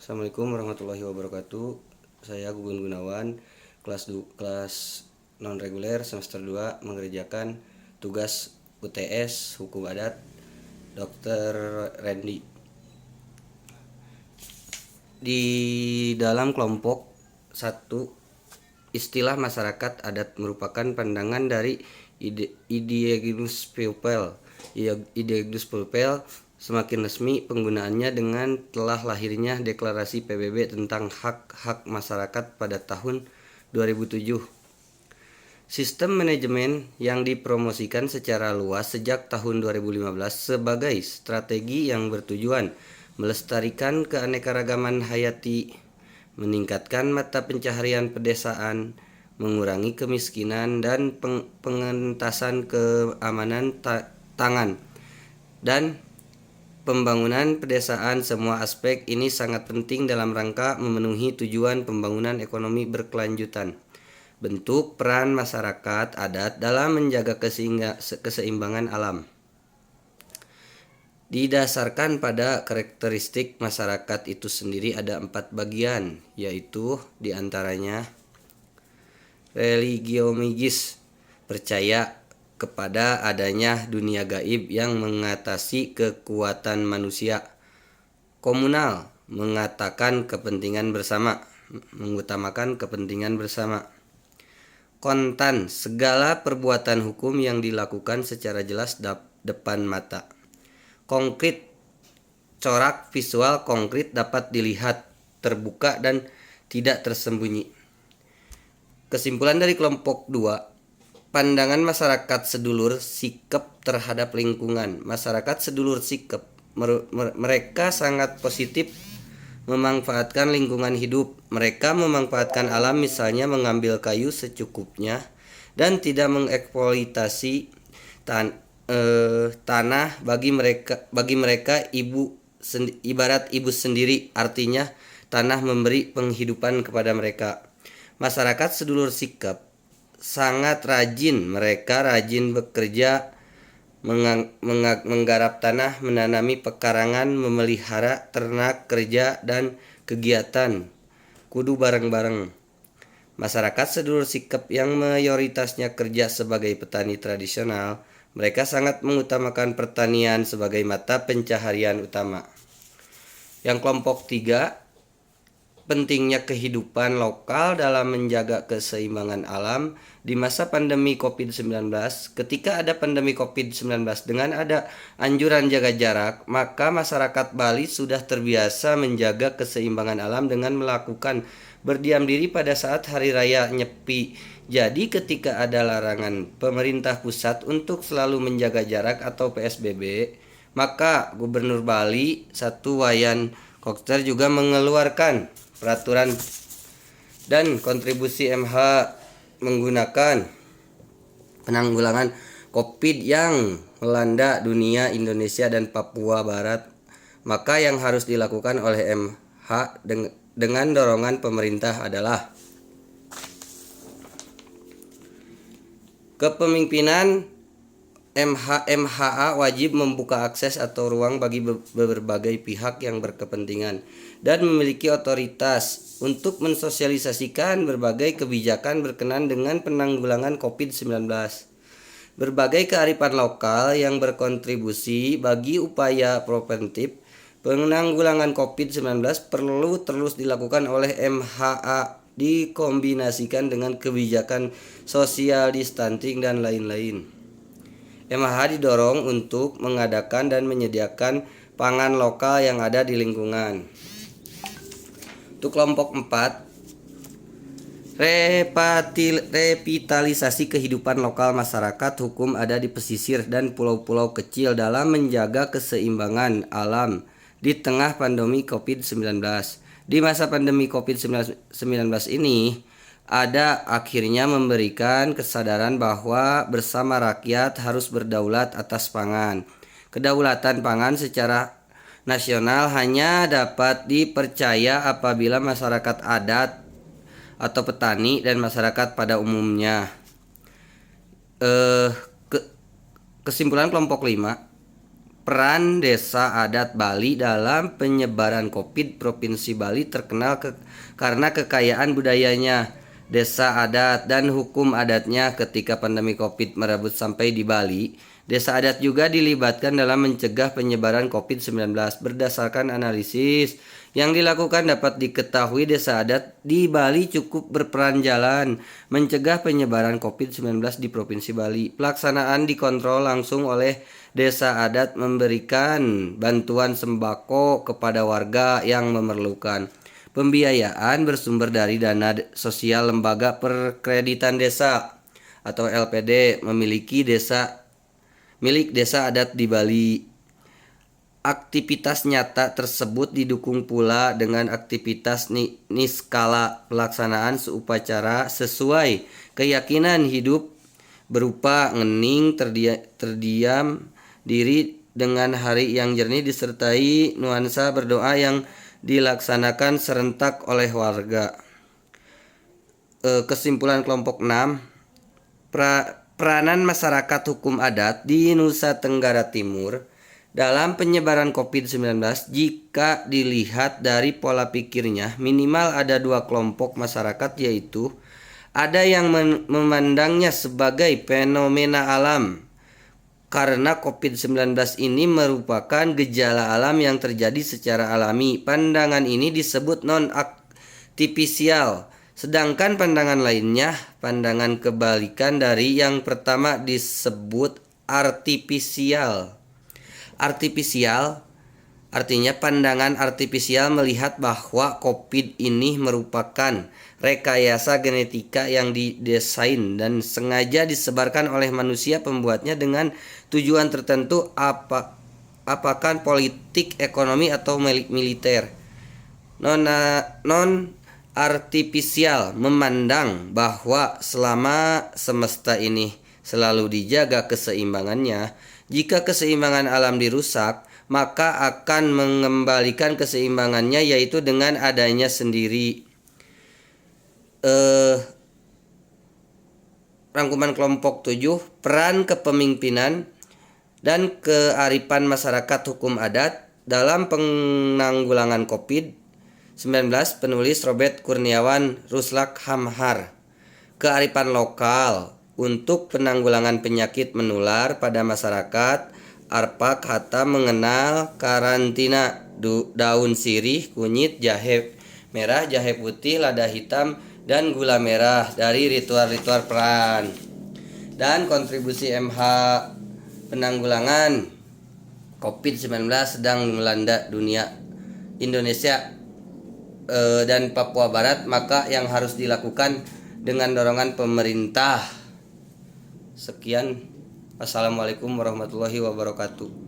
Assalamualaikum warahmatullahi wabarakatuh. Saya Gugun Gunawan, kelas non reguler semester 2 mengerjakan tugas UTS Hukum Adat Dr. Randy. Di dalam kelompok 1, istilah masyarakat adat merupakan pandangan dari Ideegus Pupil. Ideegus Pupil semakin resmi penggunaannya dengan telah lahirnya Deklarasi PBB tentang hak-hak masyarakat pada tahun 2007. Sistem manajemen yang dipromosikan secara luas sejak tahun 2015 sebagai strategi yang bertujuan melestarikan keanekaragaman hayati, meningkatkan mata pencaharian pedesaan, mengurangi kemiskinan, dan pengentasan keamanan tangan dan pembangunan pedesaan. Semua aspek ini sangat penting dalam rangka memenuhi tujuan pembangunan ekonomi berkelanjutan. Bentuk peran masyarakat adat dalam menjaga keseimbangan alam didasarkan pada karakteristik masyarakat itu sendiri ada 4 bagian, yaitu diantaranya religiomigis, percaya kepada adanya dunia gaib yang mengatasi kekuatan manusia. Komunal, mengutamakan kepentingan bersama. Kontan, segala perbuatan hukum yang dilakukan secara jelas depan mata. Konkret, corak visual konkret dapat dilihat, terbuka dan tidak tersembunyi. Kesimpulan dari kelompok 2, pandangan masyarakat sedulur sikap terhadap lingkungan. Masyarakat sedulur sikap mereka sangat positif memanfaatkan lingkungan hidup. Mereka memanfaatkan alam, misalnya mengambil kayu secukupnya dan tidak mengeksploitasi tanah. Bagi mereka ibarat ibu sendiri, artinya tanah memberi penghidupan kepada mereka. Masyarakat sedulur sikap sangat rajin. Mereka rajin bekerja, menggarap tanah, menanami pekarangan, memelihara ternak, kerja dan kegiatan kudu bareng-bareng. Masyarakat sedulur sikap yang mayoritasnya kerja sebagai petani tradisional, mereka sangat mengutamakan pertanian sebagai mata pencaharian utama. Yang kelompok 3, pentingnya kehidupan lokal dalam menjaga keseimbangan alam di masa pandemi COVID-19. Ketika ada pandemi COVID-19 dengan ada anjuran jaga jarak, maka masyarakat Bali sudah terbiasa menjaga keseimbangan alam dengan melakukan berdiam diri pada saat hari raya Nyepi. Jadi ketika ada larangan pemerintah pusat untuk selalu menjaga jarak atau PSBB, maka Gubernur Bali Satu Wayan Koster juga mengeluarkan peraturan dan kontribusi MH menggunakan penanggulangan COVID yang melanda dunia, Indonesia dan Papua Barat. Maka yang harus dilakukan oleh MH dengan dorongan pemerintah adalah kepemimpinan MHA wajib membuka akses atau ruang bagi berbagai pihak yang berkepentingan dan memiliki otoritas untuk mensosialisasikan berbagai kebijakan berkenaan dengan penanggulangan COVID-19. Berbagai kearifan lokal yang berkontribusi bagi upaya preventif penanggulangan COVID-19 perlu terus dilakukan oleh MHA, dikombinasikan dengan kebijakan social distancing dan lain-lain. MH didorong untuk mengadakan dan menyediakan pangan lokal yang ada di lingkungan. Untuk kelompok 4, revitalisasi kehidupan lokal masyarakat hukum ada di pesisir dan pulau-pulau kecil dalam menjaga keseimbangan alam di tengah pandemi COVID-19. Di masa pandemi COVID-19 ini, ada akhirnya memberikan kesadaran bahwa bersama rakyat harus berdaulat atas pangan. Kedaulatan pangan secara nasional hanya dapat dipercaya apabila masyarakat adat atau petani dan masyarakat pada umumnya. Kesimpulan kelompok 5, Peran desa adat Bali dalam penyebaran COVID. Provinsi Bali terkenal karena kekayaan budayanya, desa adat, dan hukum adatnya. Ketika pandemi COVID merebut sampai di Bali, desa adat juga dilibatkan dalam mencegah penyebaran COVID-19. Berdasarkan analisis yang dilakukan dapat diketahui desa adat di Bali cukup berperan jalan mencegah penyebaran COVID-19 di Provinsi Bali. Pelaksanaan dikontrol langsung oleh desa adat, memberikan bantuan sembako kepada warga yang memerlukan. Pembiayaan bersumber dari dana sosial Lembaga Perkreditan Desa atau LPD milik desa adat di Bali. Aktivitas nyata tersebut didukung pula dengan aktivitas niskala pelaksanaan upacara sesuai keyakinan hidup berupa ngening, terdiam diri dengan hari yang jernih disertai nuansa berdoa yang dilaksanakan serentak oleh warga. Kesimpulan kelompok 6, peranan masyarakat hukum adat di Nusa Tenggara Timur dalam penyebaran COVID-19 jika dilihat dari pola pikirnya minimal ada dua kelompok masyarakat, yaitu ada yang memandangnya sebagai fenomena alam karena COVID-19 ini merupakan gejala alam yang terjadi secara alami. Pandangan ini disebut non-artifisial. Sedangkan pandangan lainnya, pandangan kebalikan dari yang pertama, disebut artifisial. Artifisial artinya pandangan artifisial melihat bahwa COVID ini merupakan rekayasa genetika yang didesain dan sengaja disebarkan oleh manusia pembuatnya dengan tujuan tertentu, apakah politik, ekonomi, atau militer. Non-artifisial memandang bahwa selama semesta ini selalu dijaga keseimbangannya, jika keseimbangan alam dirusak, maka akan mengembalikan keseimbangannya, yaitu dengan adanya sendiri. Rangkuman kelompok 7, peran kepemimpinan dan kearifan masyarakat hukum adat dalam penanggulangan COVID-19. Penulis Robert Kurniawan Ruslak Hamhar. Kearifan lokal untuk penanggulangan penyakit menular pada masyarakat. Arpak Hatta mengenal karantina daun sirih, kunyit, jahe merah, jahe putih, lada hitam, dan gula merah dari ritual-ritual peran. Dan kontribusi MH penanggulangan COVID-19 sedang melanda dunia, Indonesia dan Papua Barat, maka yang harus dilakukan dengan dorongan pemerintah. Sekian, assalamualaikum warahmatullahi wabarakatuh.